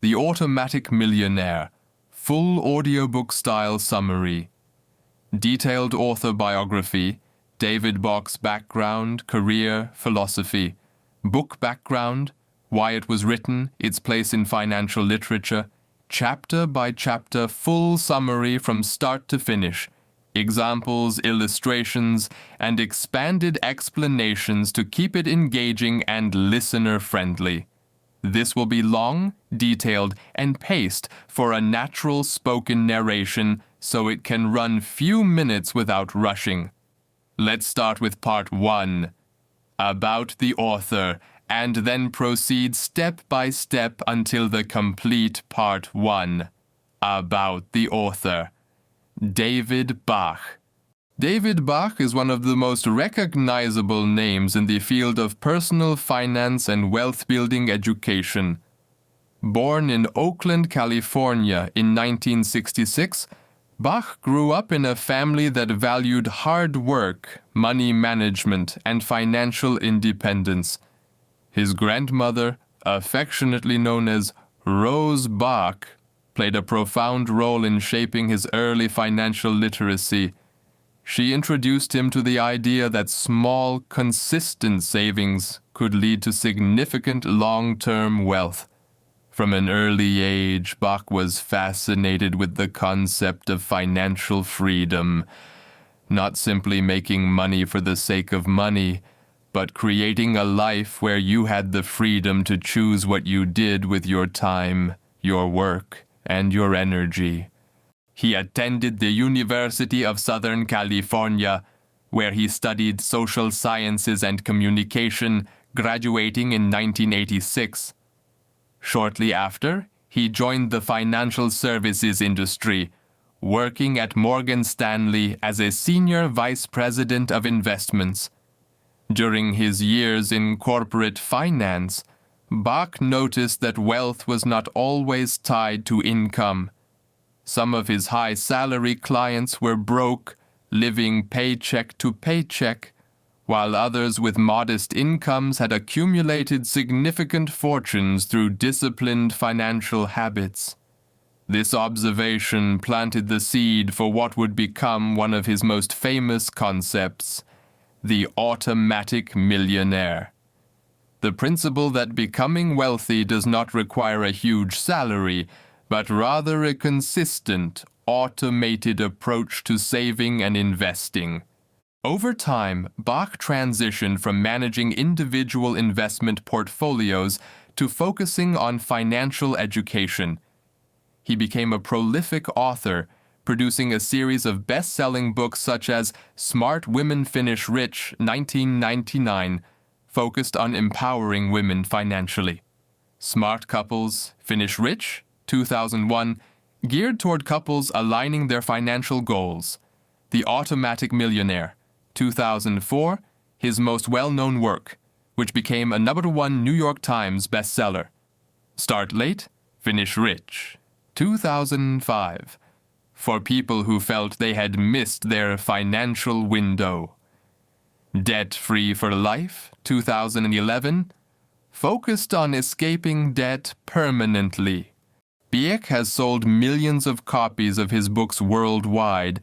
The Automatic Millionaire, full audiobook-style summary. Detailed author biography, David Bach's background, career, philosophy. Book background, why it was written, its place in financial literature. Chapter by chapter full summary from start to finish. Examples, illustrations, and expanded explanations to keep it engaging and listener-friendly. This will be long, detailed, and paced for a natural spoken narration so it can run few minutes without rushing. Let's start with part 1, about the author, and then proceed step by step until the complete part 1, about the author. David Bach. David Bach is one of the most recognizable names in the field of personal finance and wealth-building education. Born in Oakland, California in 1966, Bach grew up in a family that valued hard work, money management, and financial independence. His grandmother, affectionately known as Rose Bach, played a profound role in shaping his early financial literacy. She introduced him to the idea that small, consistent savings could lead to significant long-term wealth. From an early age, Bach was fascinated with the concept of financial freedom, not simply making money for the sake of money, but creating a life where you had the freedom to choose what you did with your time, your work, and your energy. He attended the University of Southern California, where he studied social sciences and communication, graduating in 1986. Shortly after, he joined the financial services industry, working at Morgan Stanley as a senior vice president of investments. During his years in corporate finance, Bach noticed that wealth was not always tied to income. Some of his high-salary clients were broke, living paycheck to paycheck, while others with modest incomes had accumulated significant fortunes through disciplined financial habits. This observation planted the seed for what would become one of his most famous concepts, the Automatic Millionaire. The principle that becoming wealthy does not require a huge salary, but rather a consistent, automated approach to saving and investing. Over time, Bach transitioned from managing individual investment portfolios to focusing on financial education. He became a prolific author, producing a series of best-selling books such as Smart Women Finish Rich, 1999, focused on empowering women financially. Smart Couples Finish Rich, 2001, geared toward couples aligning their financial goals. The Automatic Millionaire, 2004, his most well-known work, which became a #1 New York Times bestseller. Start Late, Finish Rich, 2005, for people who felt they had missed their financial window. Debt-Free for Life, 2011, focused on escaping debt permanently. Bach has sold millions of copies of his books worldwide,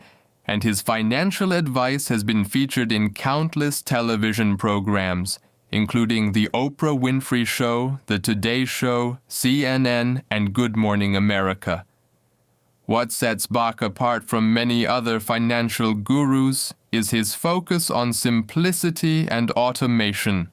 and his financial advice has been featured in countless television programs, including The Oprah Winfrey Show, The Today Show, CNN, and Good Morning America. What sets Bach apart from many other financial gurus is his focus on simplicity and automation.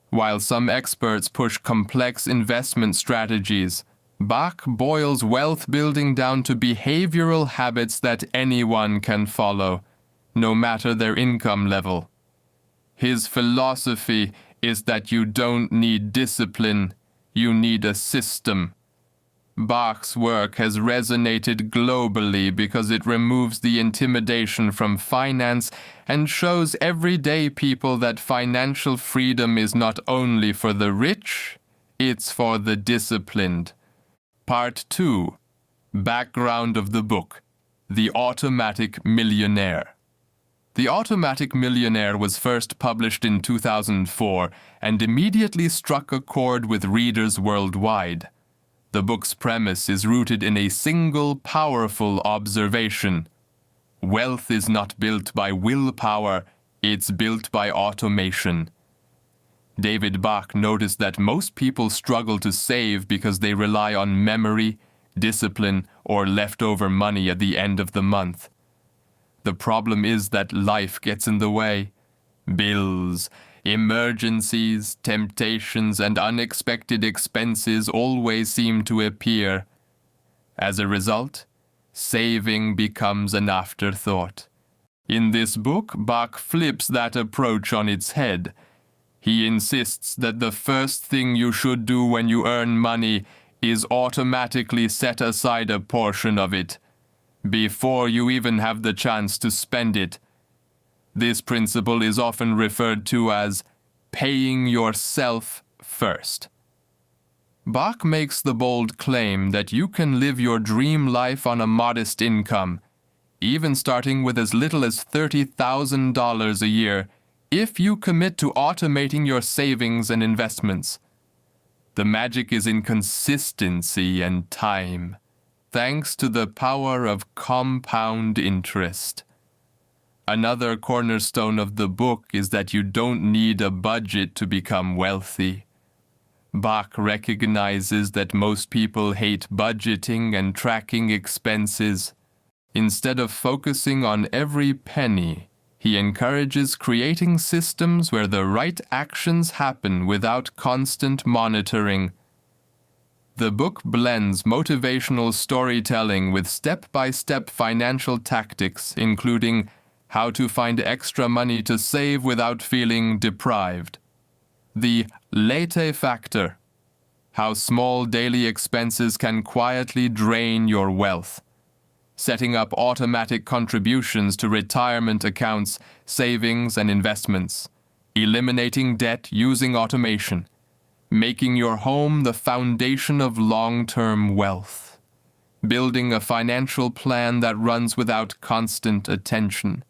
While some experts push complex investment strategies, Bach boils wealth building down to behavioral habits that anyone can follow, no matter their income level. His philosophy is that you don't need discipline, you need a system. Bach's work has resonated globally because it removes the intimidation from finance and shows everyday people that financial freedom is not only for the rich, it's for the disciplined. Part 2. Background of the book. The Automatic Millionaire. The Automatic Millionaire was first published in 2004 and immediately struck a chord with readers worldwide. The book's premise is rooted in a single powerful observation. Wealth is not built by willpower, it's built by automation. David Bach noticed that most people struggle to save because they rely on memory, discipline, or leftover money at the end of the month. The problem is that life gets in the way. Bills, emergencies, temptations, and unexpected expenses always seem to appear. As a result, saving becomes an afterthought. In this book, Bach flips that approach on its head. He insists that the first thing you should do when you earn money is automatically set aside a portion of it, before you even have the chance to spend it. This principle is often referred to as paying yourself first. Bach makes the bold claim that you can live your dream life on a modest income, even starting with as little as $30,000 a year, if you commit to automating your savings and investments. The magic is in consistency and time, thanks to the power of compound interest. Another cornerstone of the book is that you don't need a budget to become wealthy. Bach recognizes that most people hate budgeting and tracking expenses. Instead of focusing on every penny, he encourages creating systems where the right actions happen without constant monitoring. The book blends motivational storytelling with step-by-step financial tactics, including how to find extra money to save without feeling deprived. The latte factor, how small daily expenses can quietly drain your wealth. Setting up automatic contributions to retirement accounts, savings, and investments. Eliminating debt using automation. Making your home the foundation of long-term wealth. Building a financial plan that runs without constant attention.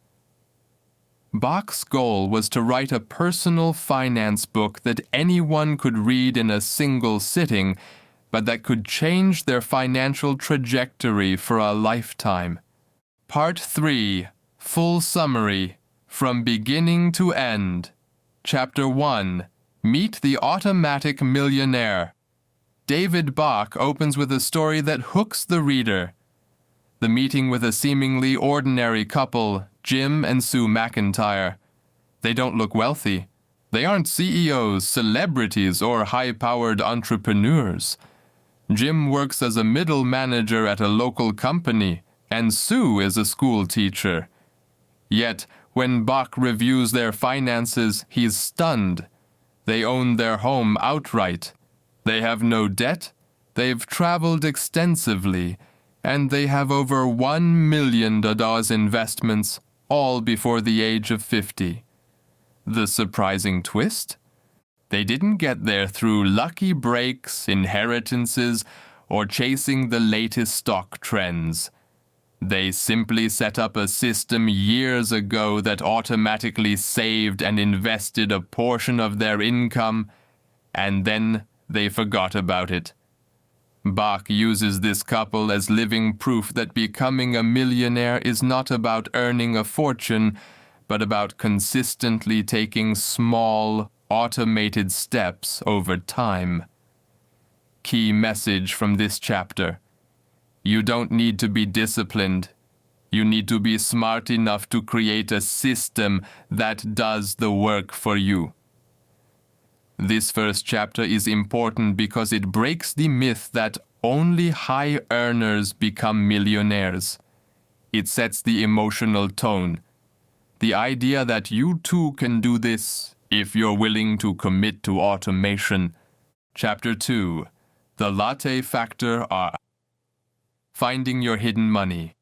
Bach's goal was to write a personal finance book that anyone could read in a single sitting, but that could change their financial trajectory for a lifetime. Part 3, Full Summary, From Beginning to End. Chapter 1, Meet the Automatic Millionaire. David Bach opens with a story that hooks the reader. The meeting with a seemingly ordinary couple, Jim and Sue McIntyre. They don't look wealthy. They aren't CEOs, celebrities, or high-powered entrepreneurs. Jim works as a middle manager at a local company, and Sue is a school teacher. Yet, when Bach reviews their finances, he's stunned. They own their home outright. They have no debt. They've traveled extensively, and they have over $1 million investments, all before the age of 50. The surprising twist? They didn't get there through lucky breaks, inheritances, or chasing the latest stock trends. They simply set up a system years ago that automatically saved and invested a portion of their income, and then they forgot about it. Bach uses this couple as living proof that becoming a millionaire is not about earning a fortune, but about consistently taking small, automated steps over time. Key message from this chapter: you don't need to be disciplined. You need to be smart enough to create a system that does the work for you. This first chapter is important because it breaks the myth that only high earners become millionaires. It sets the emotional tone. The idea that you too can do this if you're willing to commit to automation. Chapter 2. The Latte Factor R. Finding your hidden money.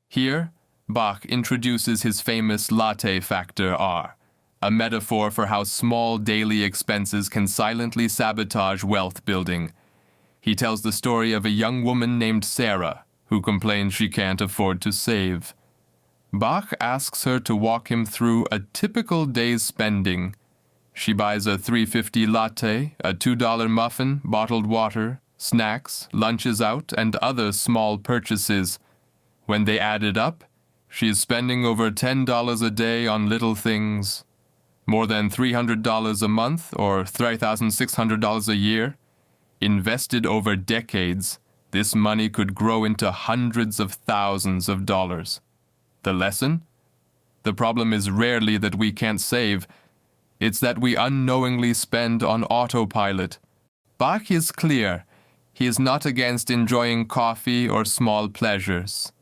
Here, Bach introduces his famous latte factor R, a metaphor for how small daily expenses can silently sabotage wealth building. He tells the story of a young woman named Sarah, who complains she can't afford to save. Bach asks her to walk him through a typical day's spending. She buys a $3.50 latte, a $2 muffin, bottled water, snacks, lunches out, and other small purchases. When they add it up, she is spending over $10 a day on little things. More than $300 a month, or $3,600 a year. Invested over decades, this money could grow into hundreds of thousands of dollars. The lesson? The problem is rarely that we can't save. It's that we unknowingly spend on autopilot. Bach is clear. He is not against enjoying coffee or small pleasures.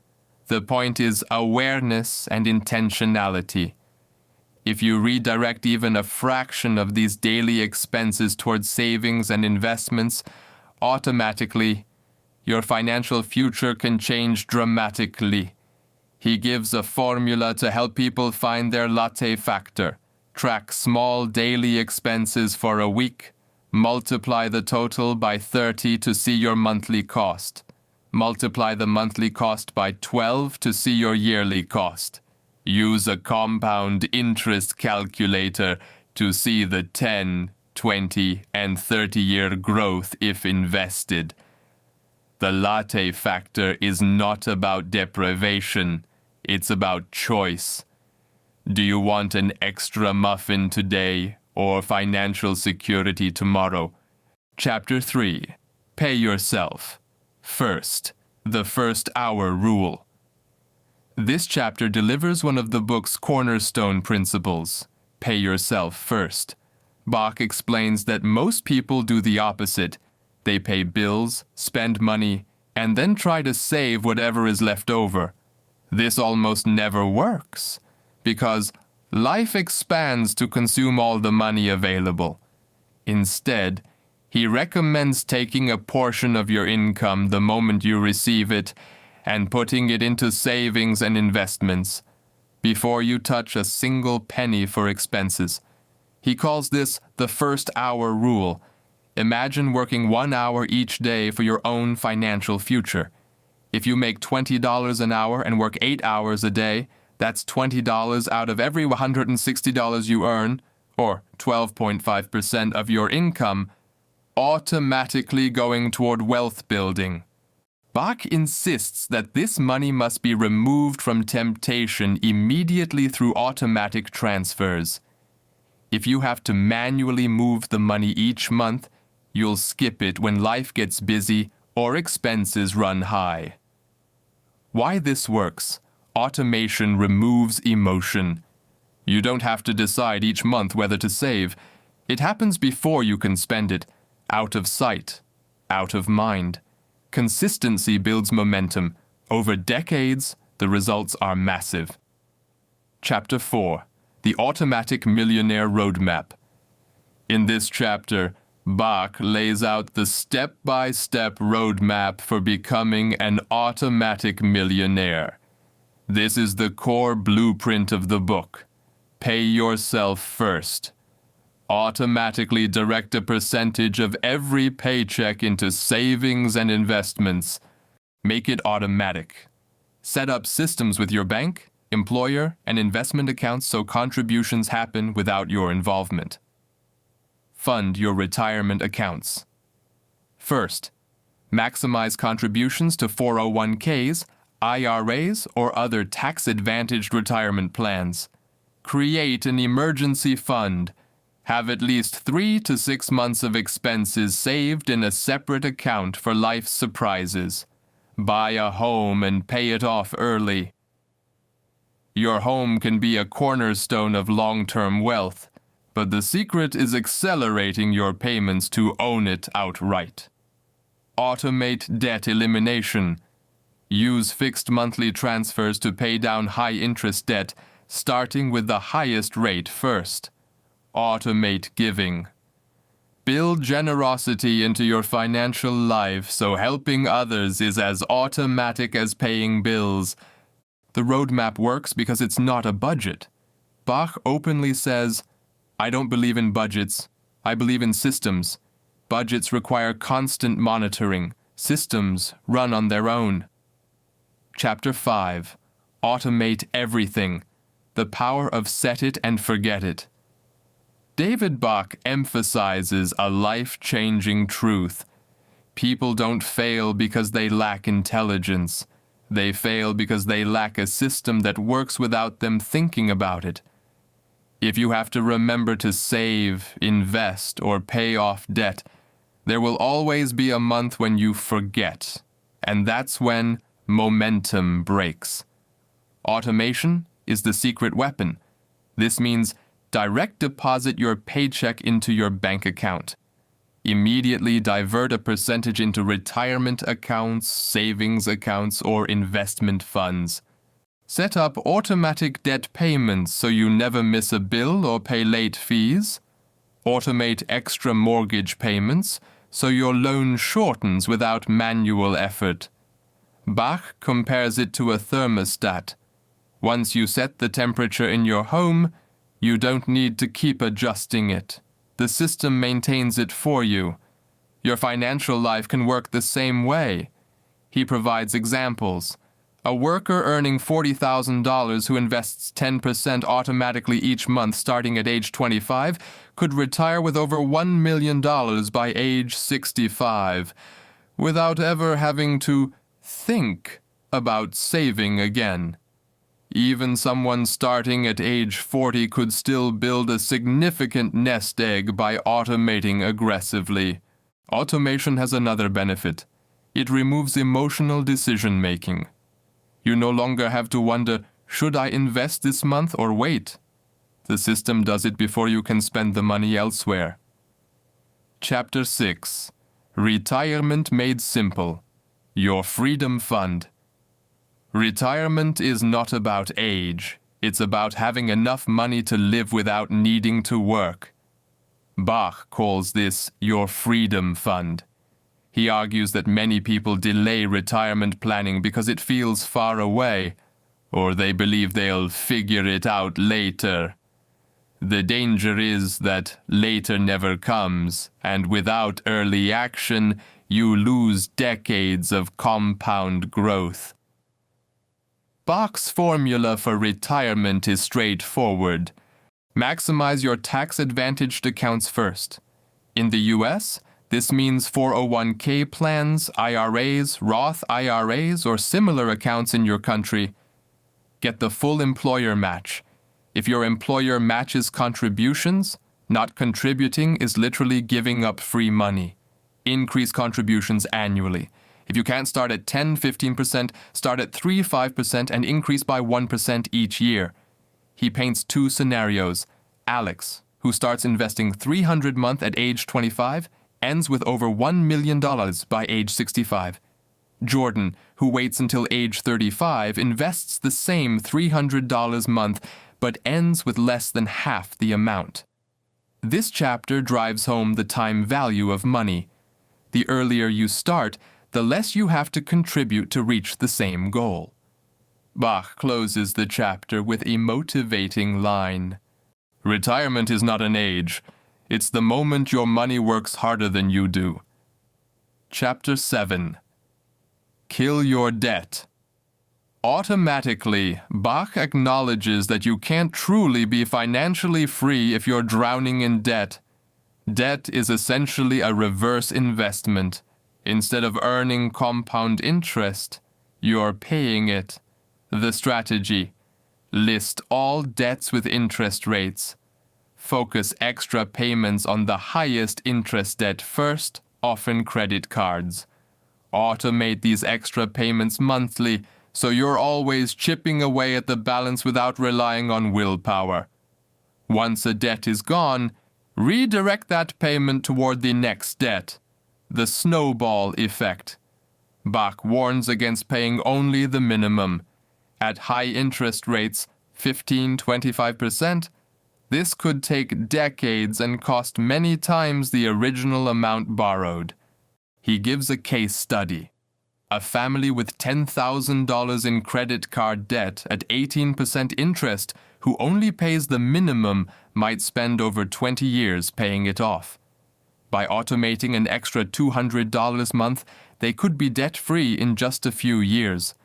The point is awareness and intentionality. If you redirect even a fraction of these daily expenses towards savings and investments, automatically, your financial future can change dramatically. He gives a formula to help people find their latte factor. Track small daily expenses for a week. Multiply the total by 30 to see your monthly cost. Multiply the monthly cost by 12 to see your yearly cost. Use a compound interest calculator to see the 10, 20, and 30-year growth if invested. The latte factor is not about deprivation. It's about choice. Do you want an extra muffin today or financial security tomorrow? Chapter 3. Pay yourself. First, the first hour rule. This chapter delivers one of the book's cornerstone principles. Pay yourself first. Bach explains that most people do the opposite. They pay bills, spend money, and then try to save whatever is left over. This almost never works, because life expands to consume all the money available. Instead, he recommends taking a portion of your income the moment you receive it and putting it into savings and investments before you touch a single penny for expenses. He calls this the first hour rule. Imagine working 1 hour each day for your own financial future. If you make $20 an hour and work 8 hours a day, that's $20 out of every $160 you earn, or 12.5% of your income, automatically going toward wealth building. Bach insists that this money must be removed from temptation immediately through automatic transfers. If you have to manually move the money each month, you'll skip it when life gets busy or expenses run high. Why this works? Automation removes emotion. You don't have to decide each month whether to save. It happens before you can spend it, out of sight, out of mind. Consistency builds momentum. Over decades, the results are massive. Chapter 4. The Automatic Millionaire Roadmap. In this chapter, Bach lays out the step-by-step roadmap for becoming an automatic millionaire. This is the core blueprint of the book. Pay yourself first. Automatically direct a percentage of every paycheck into savings and investments. Make it automatic. Set up systems with your bank, employer, and investment accounts so contributions happen without your involvement. Fund your retirement accounts. First, maximize contributions to 401ks, IRAs, or other tax-advantaged retirement plans. Create an emergency fund. Have at least 3 to 6 months of expenses saved in a separate account for life's surprises. Buy a home and pay it off early. Your home can be a cornerstone of long-term wealth, but the secret is accelerating your payments to own it outright. Automate debt elimination. Use fixed monthly transfers to pay down high-interest debt, starting with the highest rate first. Automate giving. Build generosity into your financial life so helping others is as automatic as paying bills. The roadmap works because it's not a budget. Bach openly says, "I don't believe in budgets. I believe in systems. Budgets require constant monitoring. Systems run on their own." Chapter 5. Automate everything. The power of set it and forget it. David Bach emphasizes a life-changing truth. People don't fail because they lack intelligence. They fail because they lack a system that works without them thinking about it. If you have to remember to save, invest, or pay off debt, there will always be a month when you forget, and that's when momentum breaks. Automation is the secret weapon. This means direct deposit your paycheck into your bank account. Immediately divert a percentage into retirement accounts, savings accounts, or investment funds. Set up automatic debt payments so you never miss a bill or pay late fees. Automate extra mortgage payments so your loan shortens without manual effort. Bach compares it to a thermostat. Once you set the temperature in your home, you don't need to keep adjusting it. The system maintains it for you. Your financial life can work the same way. He provides examples. A worker earning $40,000 who invests 10% automatically each month starting at age 25 could retire with over $1 million by age 65 without ever having to think about saving again. Even someone starting at age 40 could still build a significant nest egg by automating aggressively. Automation has another benefit. It removes emotional decision-making. You no longer have to wonder, should I invest this month or wait? The system does it before you can spend the money elsewhere. Chapter 6. Retirement Made Simple. Your Freedom Fund. Retirement is not about age. It's about having enough money to live without needing to work. Bach calls this your freedom fund. He argues that many people delay retirement planning because it feels far away, or they believe they'll figure it out later. The danger is that later never comes, and without early action, you lose decades of compound growth. Bach's formula for retirement is straightforward. Maximize your tax-advantaged accounts first. In the U.S., this means 401k plans, IRAs, Roth IRAs, or similar accounts in your country. Get the full employer match. If your employer matches contributions, not contributing is literally giving up free money. Increase contributions annually. If you can't start at 10, 15%, start at 3, 5% and increase by 1% each year. He paints two scenarios. Alex, who starts investing $300 a month at age 25, ends with over $1 million by age 65. Jordan, who waits until age 35, invests the same $300 a month, but ends with less than half the amount. This chapter drives home the time value of money. The earlier you start, the less you have to contribute to reach the same goal. Bach closes the chapter with a motivating line. Retirement is not an age. It's the moment your money works harder than you do. Chapter 7. Kill your debt. Automatically, Bach acknowledges that you can't truly be financially free if you're drowning in debt. Debt is essentially a reverse investment. Instead of earning compound interest, you're paying it. The strategy: list all debts with interest rates. Focus extra payments on the highest interest debt first, often credit cards. Automate these extra payments monthly so you're always chipping away at the balance without relying on willpower. Once a debt is gone, redirect that payment toward the next debt. The snowball effect. Bach warns against paying only the minimum. At high interest rates, 15-25%, this could take decades and cost many times the original amount borrowed. He gives a case study. A family with $10,000 in credit card debt at 18% interest who only pays the minimum might spend over 20 years paying it off. By automating an extra $200 a month, they could be debt-free in just a few years.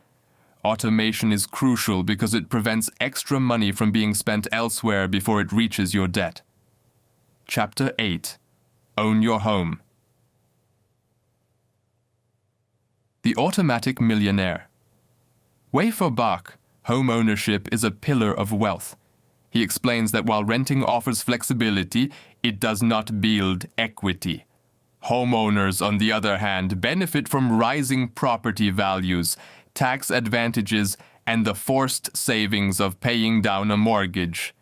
Automation is crucial because it prevents extra money from being spent elsewhere before it reaches your debt. Chapter 8. Own Your Home. The Automatic Millionaire. Way for Bach, home ownership is a pillar of wealth. He explains that while renting offers flexibility, it does not build equity. Homeowners, on the other hand, benefit from rising property values, tax advantages, and the forced savings of paying down a mortgage.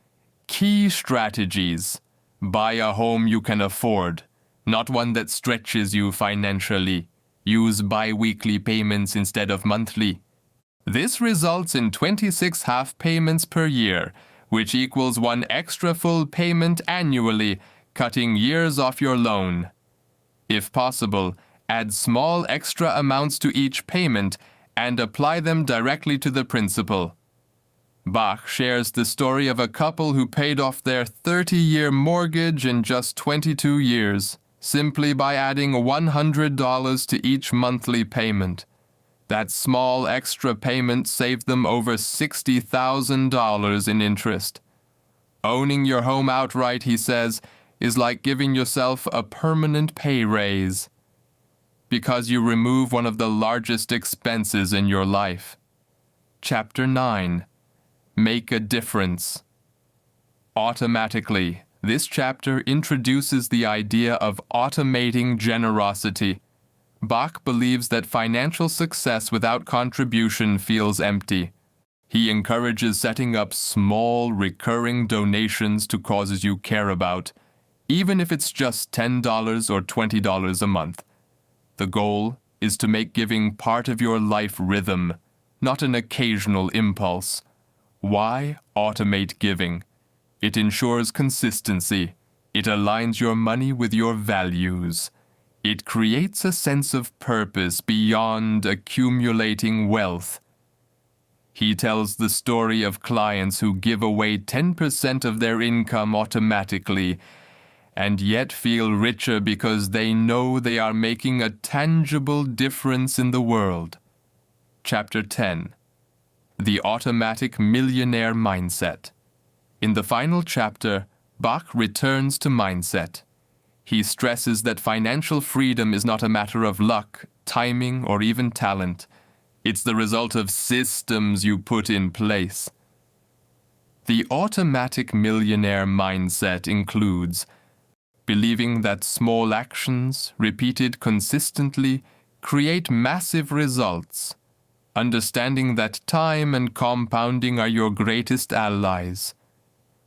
Key strategies. Buy a home you can afford, not one that stretches you financially. Use bi-weekly payments instead of monthly. This results in 26 half payments per year, which equals one extra full payment annually, cutting years off your loan. If possible, add small extra amounts to each payment and apply them directly to the principal. Bach shares the story of a couple who paid off their 30-year mortgage in just 22 years, simply by adding $100 to each monthly payment. That small extra payment saved them over $60,000 in interest. Owning your home outright, he says, is like giving yourself a permanent pay raise, because you remove one of the largest expenses in your life. Chapter 9. Make a difference. Automatically, this chapter introduces the idea of automating generosity. Bach believes that financial success without contribution feels empty. He encourages setting up small, recurring donations to causes you care about, even if it's just $10 or $20 a month. The goal is to make giving part of your life rhythm, not an occasional impulse. Why automate giving? It ensures consistency. It aligns your money with your values. It creates a sense of purpose beyond accumulating wealth. He tells the story of clients who give away 10% of their income automatically and yet feel richer because they know they are making a tangible difference in the world. Chapter 10. The Automatic Millionaire Mindset. In the final chapter, Bach returns to mindset. He stresses that financial freedom is not a matter of luck, timing, or even talent. It's the result of systems you put in place. The Automatic Millionaire Mindset includes believing that small actions, repeated consistently, create massive results. Understanding that time and compounding are your greatest allies.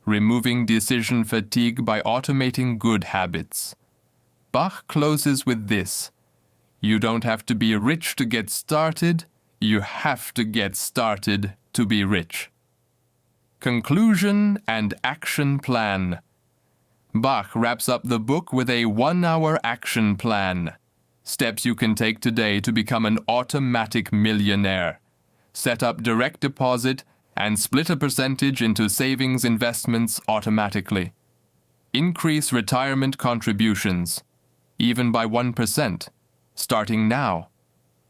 Removing decision fatigue by automating good habits. Bach closes with this: you don't have to be rich to get started, you have to get started to be rich. Conclusion and action plan. Bach wraps up the book with a 1-hour action plan. Steps you can take today to become an automatic millionaire. Set up direct deposit and split a percentage into savings investments automatically. Increase retirement contributions, even by 1%, starting now.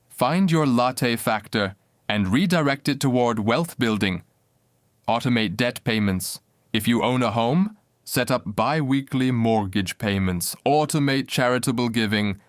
Find your latte factor and redirect it toward wealth building. Automate debt payments. If you own a home, set up bi-weekly mortgage payments. Automate charitable giving.